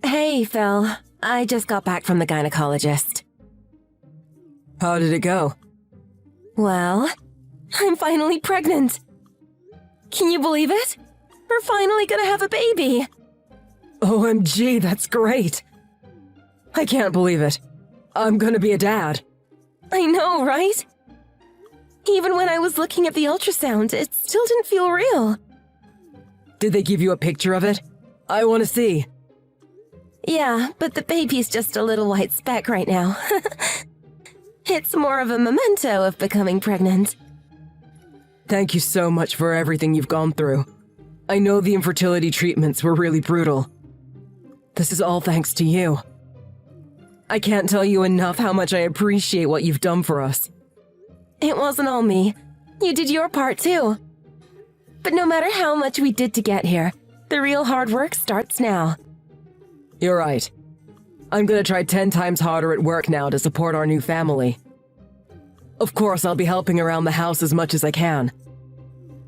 Hey, Phil. I just got back from the gynecologist. How did it go? Well, I'm finally pregnant. Can you believe it? We're finally gonna have a baby. OMG, that's great. I can't believe it. I'm gonna be a dad. I know, right? Even when I was looking at the ultrasound, it still didn't feel real. Did they give you a picture of it? I want to see. Yeah, but the baby's just a little white speck right now. It's more of a memento of becoming pregnant. Thank you so much for everything you've gone through. I know the infertility treatments were really brutal. This is all thanks to you. I can't tell you enough how much I appreciate what you've done for us. It wasn't all me. You did your part too. But no matter how much we did to get here, the real hard work starts now. You're right. I'm gonna try 10 times harder at work now to support our new family. Of course, I'll be helping around the house as much as I can.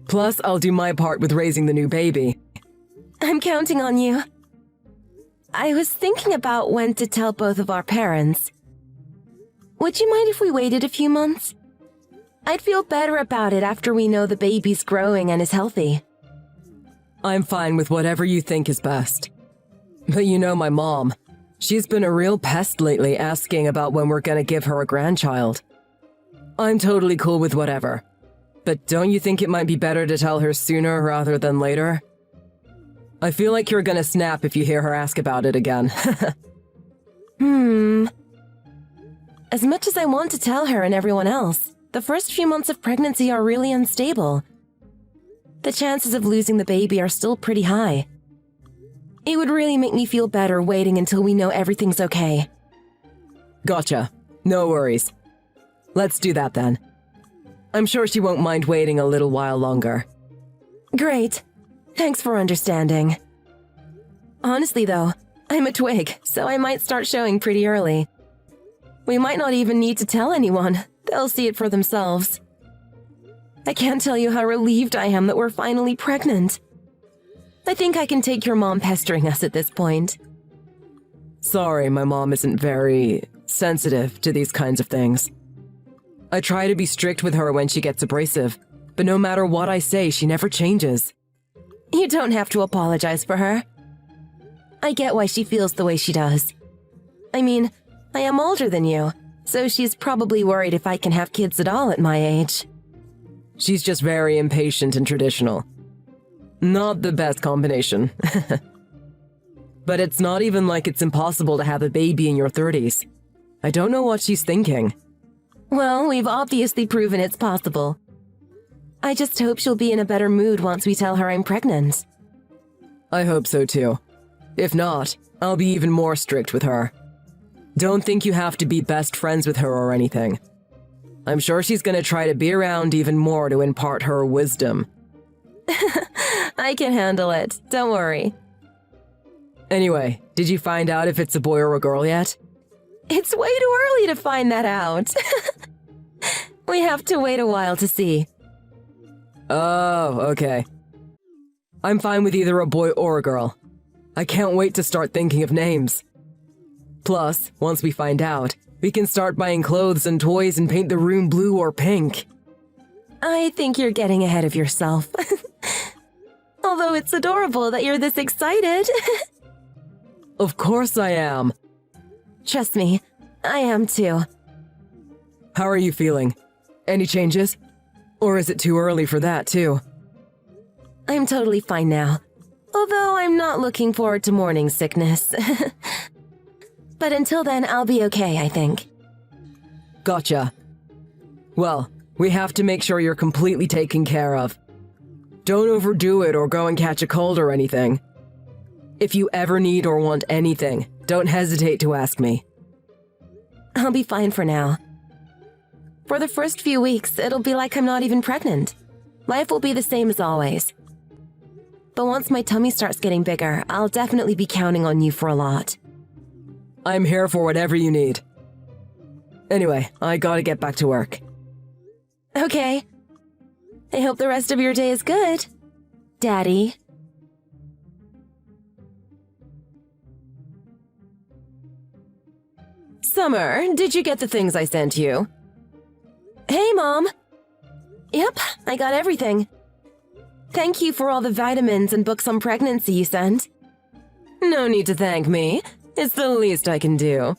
Plus, I'll do my part with raising the new baby. I'm counting on you. I was thinking about when to tell both of our parents. Would you mind if we waited a few months? I'd feel better about it after we know the baby's growing and is healthy. I'm fine with whatever you think is best. But you know my mom. She's been a real pest lately, asking about when we're gonna give her a grandchild. I'm totally cool with whatever. But don't you think it might be better to tell her sooner rather than later? I feel like you're gonna snap if you hear her ask about it again. As much as I want to tell her and everyone else, the first few months of pregnancy are really unstable. The chances of losing the baby are still pretty high. It would really make me feel better waiting until we know everything's okay. Gotcha. No worries. Let's do that then. I'm sure she won't mind waiting a little while longer. Great. Thanks for understanding. Honestly though, I'm a twig, so I might start showing pretty early. We might not even need to tell anyone. They'll see it for themselves. I can't tell you how relieved I am that we're finally pregnant. I think I can take your mom pestering us at this point. Sorry, my mom isn't very sensitive to these kinds of things. I try to be strict with her when she gets abrasive, but no matter what I say, she never changes. You don't have to apologize for her. I get why she feels the way she does. I mean, I am older than you, so she's probably worried if I can have kids at all at my age. She's just very impatient and traditional. Not the best combination. But it's not even like it's impossible to have a baby in your 30s. I don't know what she's thinking. Well, we've obviously proven it's possible. I just hope she'll be in a better mood once we tell her I'm pregnant. I hope so too. If not, I'll be even more strict with her. Don't think you have to be best friends with her or anything. I'm sure she's gonna try to be around even more to impart her wisdom. I can handle it, don't worry. Anyway, did you find out if it's a boy or a girl yet? It's way too early to find that out. We have to wait a while to see. Oh, okay. I'm fine with either a boy or a girl. I can't wait to start thinking of names. Plus, once we find out, we can start buying clothes and toys and paint the room blue or pink. I think you're getting ahead of yourself. Although it's adorable that you're this excited. Of course I am. Trust me, I am too. How are you feeling? Any changes? Or is it too early for that too? I'm totally fine now. Although I'm not looking forward to morning sickness. But until then, I'll be okay, I think. Gotcha. Well, we have to make sure you're completely taken care of. Don't overdo it or go and catch a cold or anything. If you ever need or want anything, don't hesitate to ask me. I'll be fine for now. For the first few weeks, it'll be like I'm not even pregnant. Life will be the same as always. But once my tummy starts getting bigger, I'll definitely be counting on you for a lot. I'm here for whatever you need. Anyway, I gotta get back to work. Okay. I hope the rest of your day is good, Daddy. Summer, did you get the things I sent you? Hey, Mom. Yep, I got everything. Thank you for all the vitamins and books on pregnancy you sent. No need to thank me. It's the least I can do.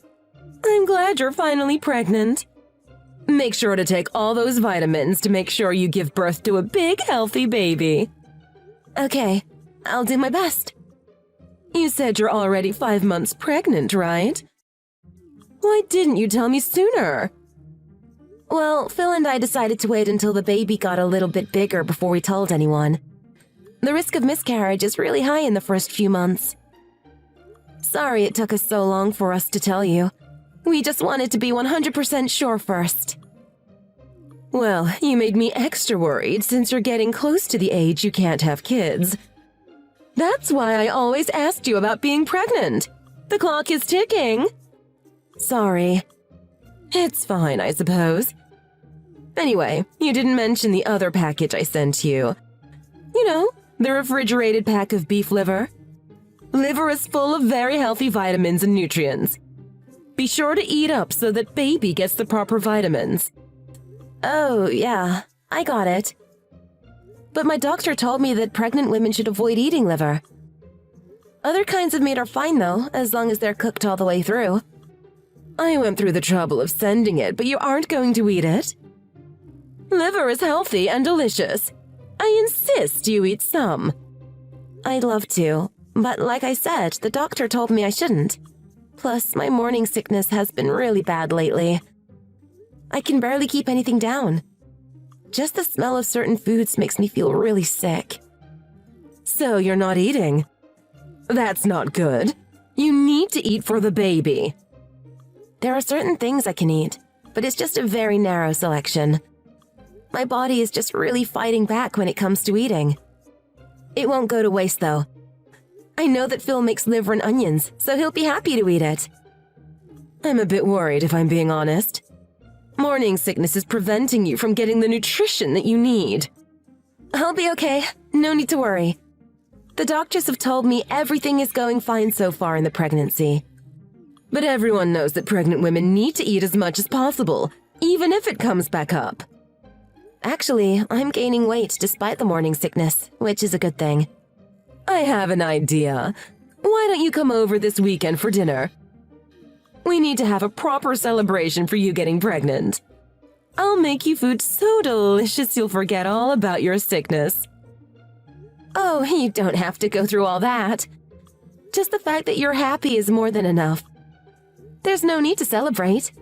I'm glad you're finally pregnant. Make sure to take all those vitamins to make sure you give birth to a big, healthy baby. Okay, I'll do my best. You said you're already 5 months pregnant, right? Why didn't you tell me sooner? Well, Phil and I decided to wait until the baby got a little bit bigger before we told anyone. The risk of miscarriage is really high in the first few months. Sorry it took us so long for us to tell you. We just wanted to be 100% sure first. Well, you made me extra worried since you're getting close to the age you can't have kids. That's why I always asked you about being pregnant. The clock is ticking. Sorry. It's fine, I suppose. Anyway, you didn't mention the other package I sent you. You know, the refrigerated pack of beef liver. Liver is full of very healthy vitamins and nutrients. Be sure to eat up so that baby gets the proper vitamins. Oh, yeah, I got it. But my doctor told me that pregnant women should avoid eating liver. Other kinds of meat are fine, though, as long as they're cooked all the way through. I went through the trouble of sending it, but you aren't going to eat it? Liver is healthy and delicious. I insist you eat some. I'd love to, but like I said, the doctor told me I shouldn't. Plus, my morning sickness has been really bad lately. I can barely keep anything down. Just the smell of certain foods makes me feel really sick. So you're not eating? That's not good. You need to eat for the baby. There are certain things I can eat, but it's just a very narrow selection. My body is just really fighting back when it comes to eating. It won't go to waste, though. I know that Phil makes liver and onions, so he'll be happy to eat it. I'm a bit worried, if I'm being honest. Morning sickness is preventing you from getting the nutrition that you need. I'll be okay. No need to worry. The doctors have told me everything is going fine so far in the pregnancy. But everyone knows that pregnant women need to eat as much as possible, even if it comes back up. Actually, I'm gaining weight despite the morning sickness, which is a good thing. I have an idea. Why don't you come over this weekend for dinner? We need to have a proper celebration for you getting pregnant. I'll make you food so delicious you'll forget all about your sickness. Oh, you don't have to go through all that. Just the fact that you're happy is more than enough. There's no need to celebrate.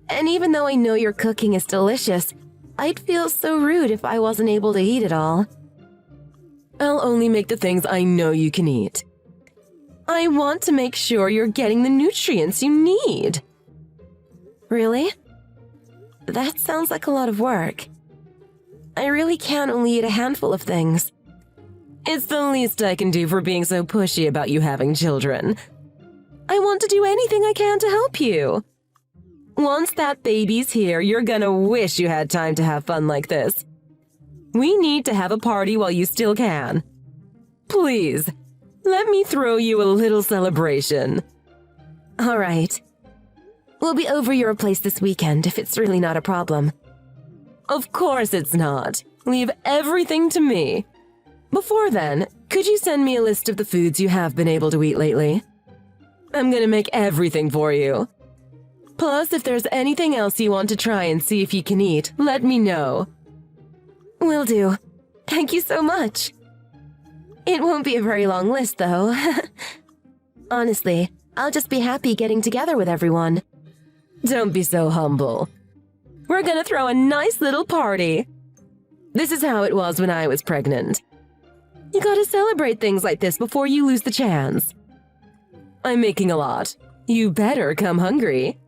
And even though I know your cooking is delicious, I'd feel so rude if I wasn't able to eat it all. I'll only make the things I know you can eat. I want to make sure you're getting the nutrients you need. Really? That sounds like a lot of work. I really can only eat a handful of things. It's the least I can do for being so pushy about you having children. I want to do anything I can to help you. Once that baby's here, you're gonna wish you had time to have fun like this. We need to have a party while you still can. Please, let me throw you a little celebration. All right. We'll be over your place this weekend if it's really not a problem. Of course it's not. Leave everything to me. Before then, could you send me a list of the foods you have been able to eat lately? I'm gonna make everything for you. Plus, if there's anything else you want to try and see if you can eat, let me know. Will do. Thank you so much. It won't be a very long list, though. Honestly, I'll just be happy getting together with everyone. Don't be so humble. We're gonna throw a nice little party. This is how it was when I was pregnant. You gotta celebrate things like this before you lose the chance. I'm making a lot. You better come hungry.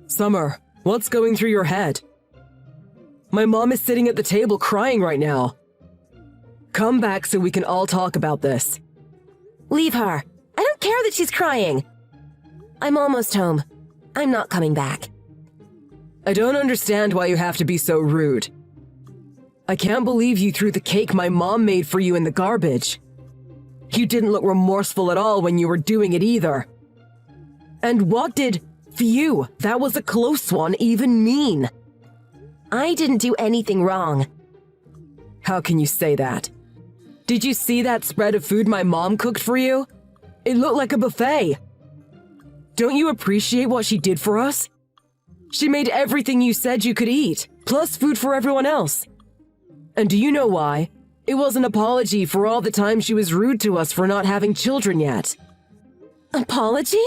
Summer, what's going through your head? My mom is sitting at the table crying right now. Come back so we can all talk about this. Leave her. I don't care that she's crying. I'm almost home. I'm not coming back. I don't understand why you have to be so rude. I can't believe you threw the cake my mom made for you in the garbage. You didn't look remorseful at all when you were doing it either. And what did, phew, that was a close one, even mean? I didn't do anything wrong. How can you say that? Did you see that spread of food my mom cooked for you? It looked like a buffet. Don't you appreciate what she did for us? She made everything you said you could eat, plus food for everyone else. And do you know why? It was an apology for all the time she was rude to us for not having children yet. Apology?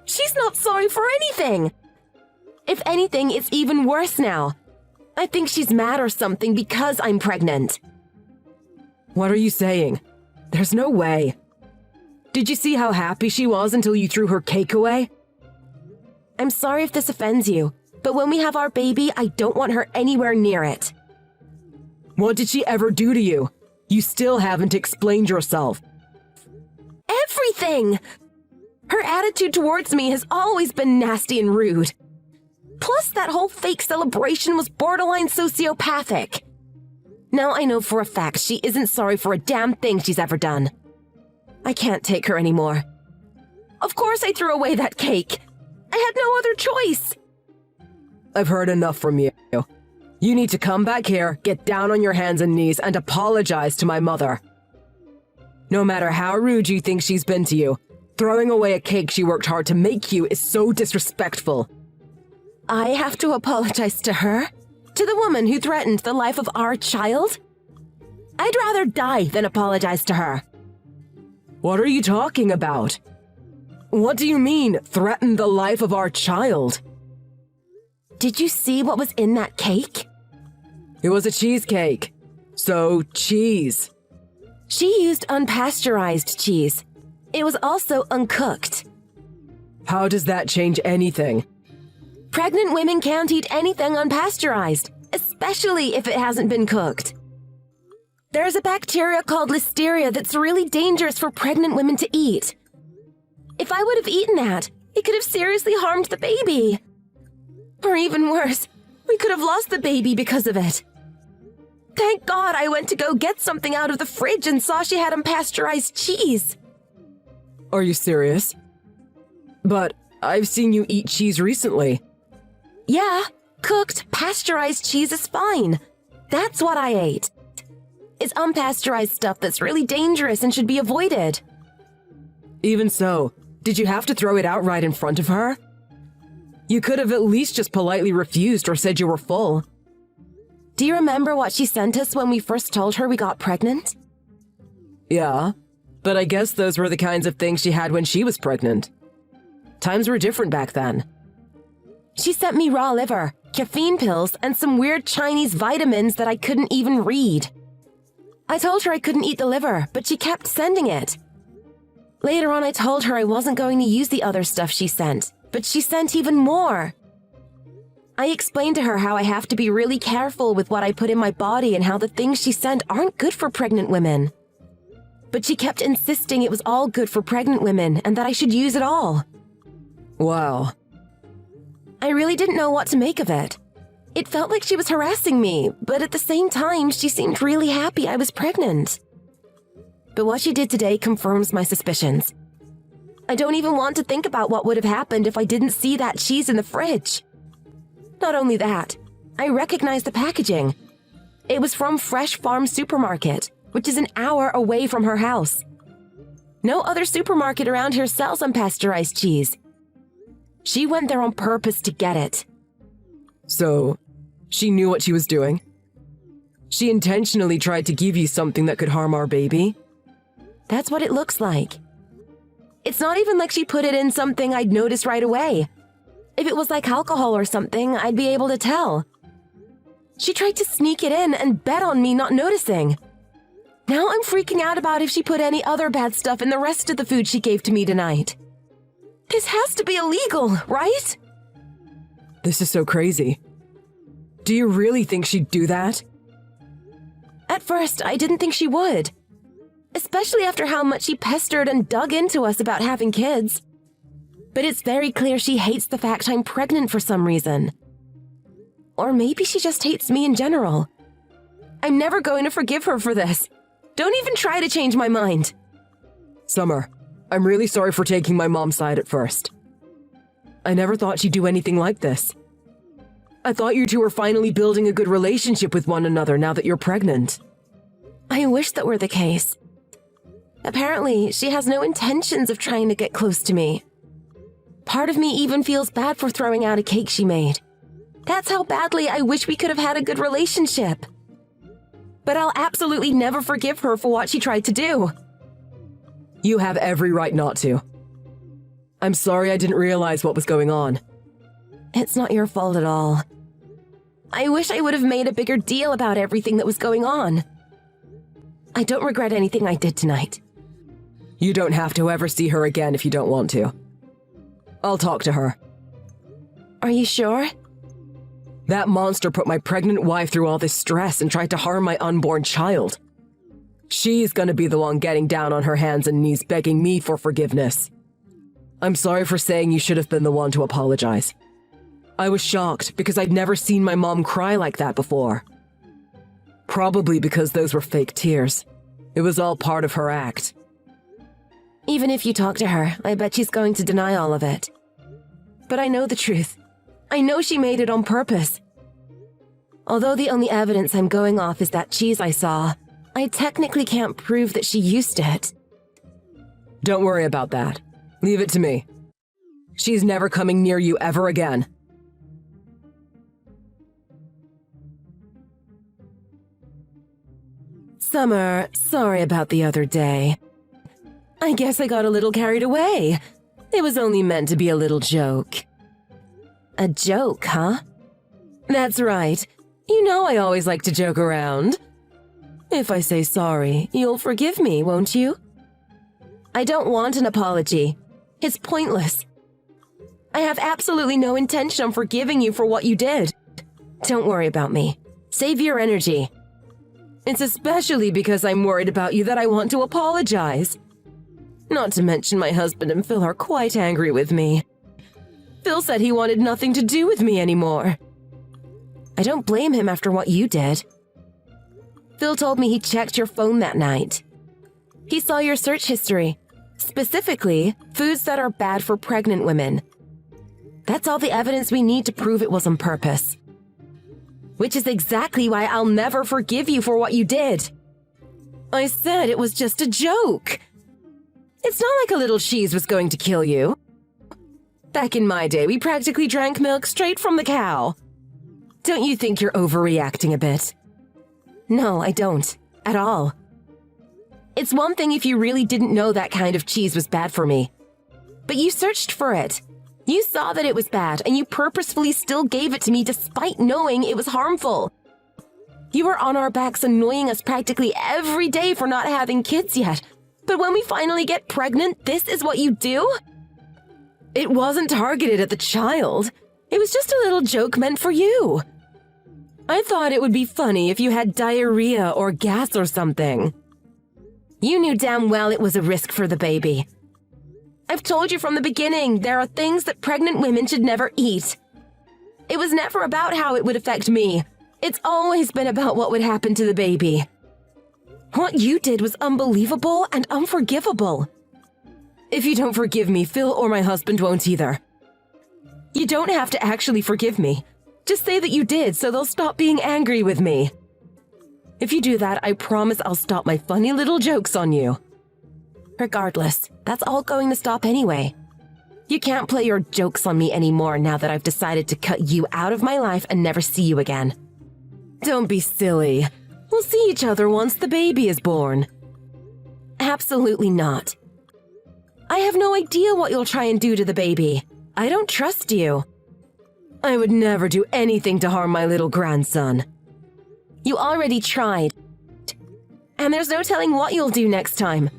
She's not sorry for anything. If anything, it's even worse now. I think she's mad or something because I'm pregnant. What are you saying? There's no way. Did you see how happy she was until you threw her cake away? I'm sorry if this offends you, but when we have our baby, I don't want her anywhere near it. What did she ever do to you? You still haven't explained yourself. Everything! Her attitude towards me has always been nasty and rude. Plus, that whole fake celebration was borderline sociopathic. Now I know for a fact she isn't sorry for a damn thing she's ever done. I can't take her anymore. Of course I threw away that cake. I had no other choice. I've heard enough from you. You need to come back here, get down on your hands and knees, and apologize to my mother. No matter how rude you think she's been to you, throwing away a cake she worked hard to make you is so disrespectful. I have to apologize to her? To the woman who threatened the life of our child? I'd rather die than apologize to her. What are you talking about? What do you mean, threaten the life of our child? Did you see what was in that cake? It was a cheesecake. So, cheese. She used unpasteurized cheese. It was also uncooked. How does that change anything? Pregnant women can't eat anything unpasteurized, especially if it hasn't been cooked. There's a bacteria called Listeria that's really dangerous for pregnant women to eat. If I would have eaten that, it could have seriously harmed the baby. Or even worse, we could have lost the baby because of it. Thank God I went to go get something out of the fridge and saw she had unpasteurized cheese. Are you serious? But I've seen you eat cheese recently. Yeah, cooked, pasteurized cheese is fine. That's what I ate. It's unpasteurized stuff that's really dangerous and should be avoided. Even so, did you have to throw it out right in front of her? You could have at least just politely refused or said you were full. Do you remember what she sent us when we first told her we got pregnant? Yeah, but I guess those were the kinds of things she had when she was pregnant. Times were different back then. She sent me raw liver, caffeine pills, and some weird Chinese vitamins that I couldn't even read. I told her I couldn't eat the liver, but she kept sending it. Later on, I told her I wasn't going to use the other stuff she sent, but she sent even more. I explained to her how I have to be really careful with what I put in my body and how the things she sent aren't good for pregnant women. But she kept insisting it was all good for pregnant women and that I should use it all. Wow. I really didn't know what to make of it. It felt like she was harassing me, but at the same time, she seemed really happy I was pregnant. But what she did today confirms my suspicions. I don't even want to think about what would have happened if I didn't see that cheese in the fridge. Not only that, I recognized the packaging. It was from Fresh Farm Supermarket, which is an hour away from her house. No other supermarket around here sells unpasteurized cheese. She went there on purpose to get it. So, she knew what she was doing? She intentionally tried to give you something that could harm our baby? That's what it looks like. It's not even like she put it in something I'd notice right away. If it was like alcohol or something, I'd be able to tell. She tried to sneak it in and bet on me not noticing. Now I'm freaking out about if she put any other bad stuff in the rest of the food she gave to me tonight. This has to be illegal, right? This is so crazy. Do you really think she'd do that? At first, I didn't think she would. Especially after how much she pestered and dug into us about having kids. But it's very clear she hates the fact I'm pregnant for some reason. Or maybe she just hates me in general. I'm never going to forgive her for this. Don't even try to change my mind. Summer, I'm really sorry for taking my mom's side at first. I never thought she'd do anything like this. I thought you two were finally building a good relationship with one another now that you're pregnant. I wish that were the case. Apparently, she has no intentions of trying to get close to me. Part of me even feels bad for throwing out a cake she made. That's how badly I wish we could have had a good relationship. But I'll absolutely never forgive her for what she tried to do. You have every right not to. I'm sorry I didn't realize what was going on. It's not your fault at all. I wish I would have made a bigger deal about everything that was going on. I don't regret anything I did tonight. You don't have to ever see her again if you don't want to. I'll talk to her. Are you sure? That monster put my pregnant wife through all this stress and tried to harm my unborn child. She's gonna be the one getting down on her hands and knees begging me for forgiveness. I'm sorry for saying you should have been the one to apologize. I was shocked because I'd never seen my mom cry like that before. Probably because those were fake tears. It was all part of her act. Even if you talk to her, I bet she's going to deny all of it. But I know the truth. I know she made it on purpose. Although the only evidence I'm going off is that cheese I saw, I technically can't prove that she used it. Don't worry about that. Leave it to me. She's never coming near you ever again. Summer, sorry about the other day. I guess I got a little carried away. It was only meant to be a little joke. A joke, huh? That's right. You know I always like to joke around. If I say sorry, you'll forgive me, won't you? I don't want an apology. It's pointless. I have absolutely no intention of forgiving you for what you did. Don't worry about me. Save your energy. It's especially because I'm worried about you that I want to apologize. Not to mention my husband and Phil are quite angry with me. Phil said he wanted nothing to do with me anymore. I don't blame him after what you did. Phil told me he checked your phone that night. He saw your search history, specifically foods that are bad for pregnant women. That's all the evidence we need to prove it was on purpose. Which is exactly why I'll never forgive you for what you did. I said it was just a joke. It's not like a little cheese was going to kill you. Back in my day, we practically drank milk straight from the cow. Don't you think you're overreacting a bit? No, I don't. At all. It's one thing if you really didn't know that kind of cheese was bad for me. But you searched for it. You saw that it was bad, and you purposefully still gave it to me despite knowing it was harmful. You were on our backs annoying us practically every day for not having kids yet. But when we finally get pregnant, this is what you do? It wasn't targeted at the child. It was just a little joke meant for you. I thought it would be funny if you had diarrhea or gas or something. You knew damn well it was a risk for the baby. I've told you from the beginning, there are things that pregnant women should never eat. It was never about how it would affect me. It's always been about what would happen to the baby. What you did was unbelievable and unforgivable. If you don't forgive me, Phil or my husband won't either. You don't have to actually forgive me. Just say that you did so they'll stop being angry with me. If you do that, I promise I'll stop my funny little jokes on you. Regardless, that's all going to stop anyway. You can't play your jokes on me anymore now that I've decided to cut you out of my life and never see you again. Don't be silly. We'll see each other once the baby is born. Absolutely not. I have no idea what you'll try and do to the baby. I don't trust you. I would never do anything to harm my little grandson. You already tried. And there's no telling what you'll do next time.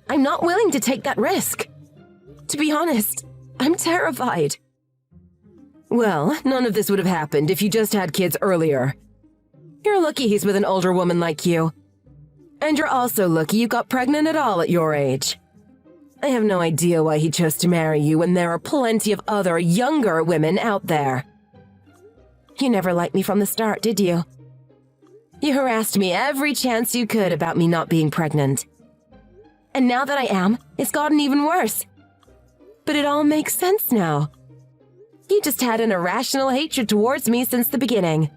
I'm not willing to take that risk. To be honest, I'm terrified. Well, none of this would have happened if you just had kids earlier. You're lucky he's with an older woman like you. And you're also lucky you got pregnant at all at your age. I have no idea why he chose to marry you when there are plenty of other, younger women out there. You never liked me from the start, did you? You harassed me every chance you could about me not being pregnant. And now that I am, it's gotten even worse. But it all makes sense now. You just had an irrational hatred towards me since the beginning.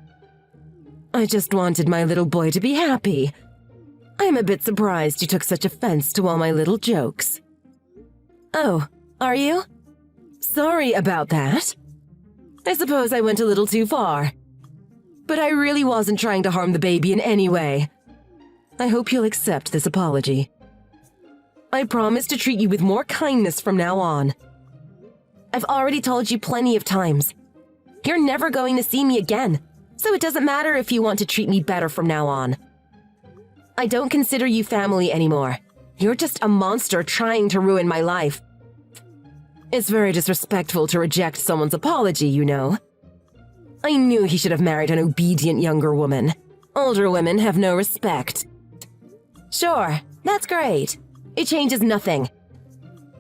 I just wanted my little boy to be happy. I'm a bit surprised you took such offense to all my little jokes. Oh, are you? Sorry about that. I suppose I went a little too far. But I really wasn't trying to harm the baby in any way. I hope you'll accept this apology. I promise to treat you with more kindness from now on. I've already told you plenty of times. You're never going to see me again, so it doesn't matter if you want to treat me better from now on. I don't consider you family anymore. You're just a monster trying to ruin my life. It's very disrespectful to reject someone's apology, you know. I knew he should have married an obedient younger woman. Older women have no respect. Sure, that's great. It changes nothing.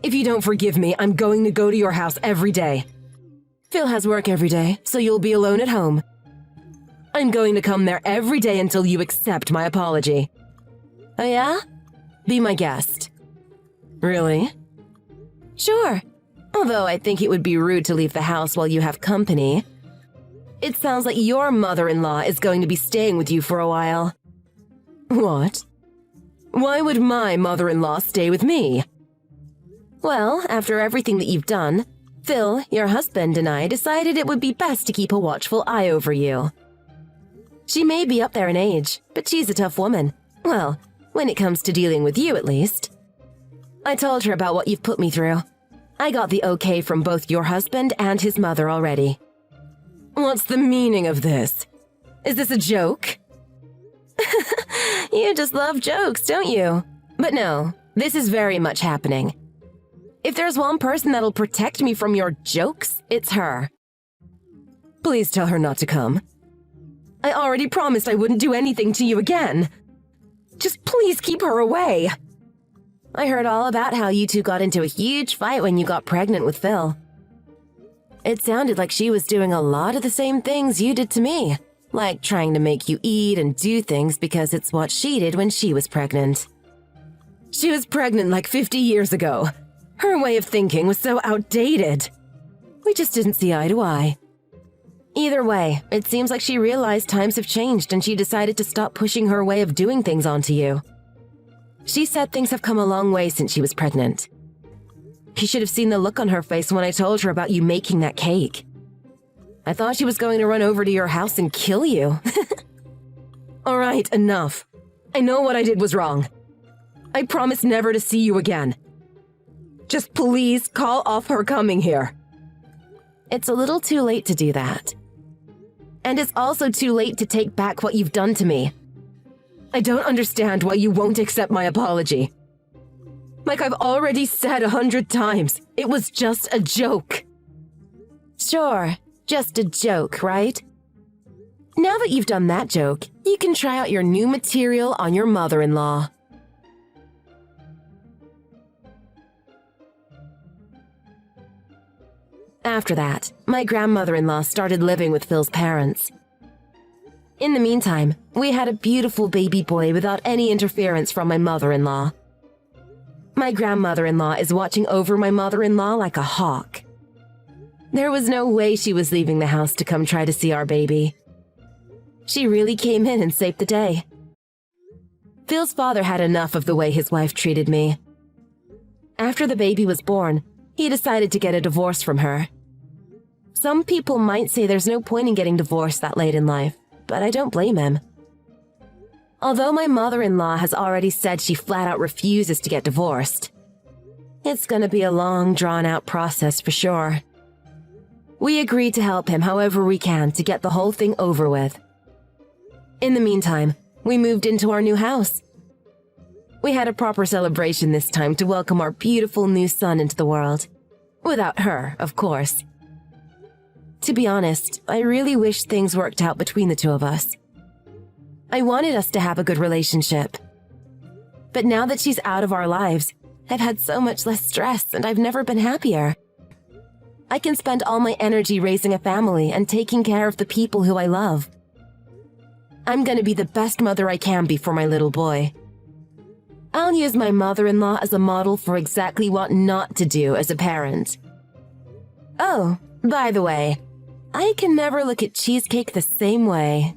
If you don't forgive me, I'm going to go to your house every day. Phil has work every day, so you'll be alone at home. I'm going to come there every day until you accept my apology. Oh yeah? Be my guest. Really? Sure. Although I think it would be rude to leave the house while you have company. It sounds like your mother-in-law is going to be staying with you for a while. What? Why would my mother-in-law stay with me? Well, after everything that you've done, Phil, your husband, and I decided it would be best to keep a watchful eye over you. She may be up there in age, but she's a tough woman. Well, when it comes to dealing with you, at least. I told her about what you've put me through. I got the okay from both your husband and his mother already. What's the meaning of this? Is this a joke? You just love jokes, don't you? But no, this is very much happening. If there's one person that'll protect me from your jokes, it's her. Please tell her not to come. I already promised I wouldn't do anything to you again. Just please keep her away. I heard all about how you two got into a huge fight when you got pregnant with Phil. It sounded like she was doing a lot of the same things you did to me, like trying to make you eat and do things because it's what she did when she was pregnant. She was pregnant like 50 years ago. Her way of thinking was so outdated. We just didn't see eye to eye. Either way, it seems like she realized times have changed and she decided to stop pushing her way of doing things onto you. She said things have come a long way since she was pregnant. You should have seen the look on her face when I told her about you making that cake. I thought she was going to run over to your house and kill you. All right, enough. I know what I did was wrong. I promise never to see you again. Just please call off her coming here. It's a little too late to do that. And it's also too late to take back what you've done to me. I don't understand why you won't accept my apology. Like I've already said 100 times, it was just a joke. Sure, just a joke, right? Now that you've done that joke, you can try out your new material on your mother-in-law. After that, my grandmother-in-law started living with Phil's parents. In the meantime, we had a beautiful baby boy without any interference from my mother-in-law. My grandmother-in-law is watching over my mother-in-law like a hawk. There was no way she was leaving the house to come try to see our baby. She really came in and saved the day. Phil's father had enough of the way his wife treated me. After the baby was born, he decided to get a divorce from her. Some people might say there's no point in getting divorced that late in life, but I don't blame him. Although my mother-in-law has already said she flat out refuses to get divorced, it's gonna be a long, drawn-out process for sure. We agreed to help him however we can to get the whole thing over with. In the meantime, we moved into our new house. We had a proper celebration this time to welcome our beautiful new son into the world. Without her, of course. To be honest, I really wish things worked out between the two of us. I wanted us to have a good relationship. But now that she's out of our lives, I've had so much less stress and I've never been happier. I can spend all my energy raising a family and taking care of the people who I love. I'm gonna be the best mother I can be for my little boy. I'll use my mother-in-law as a model for exactly what not to do as a parent. Oh, by the way, I can never look at cheesecake the same way.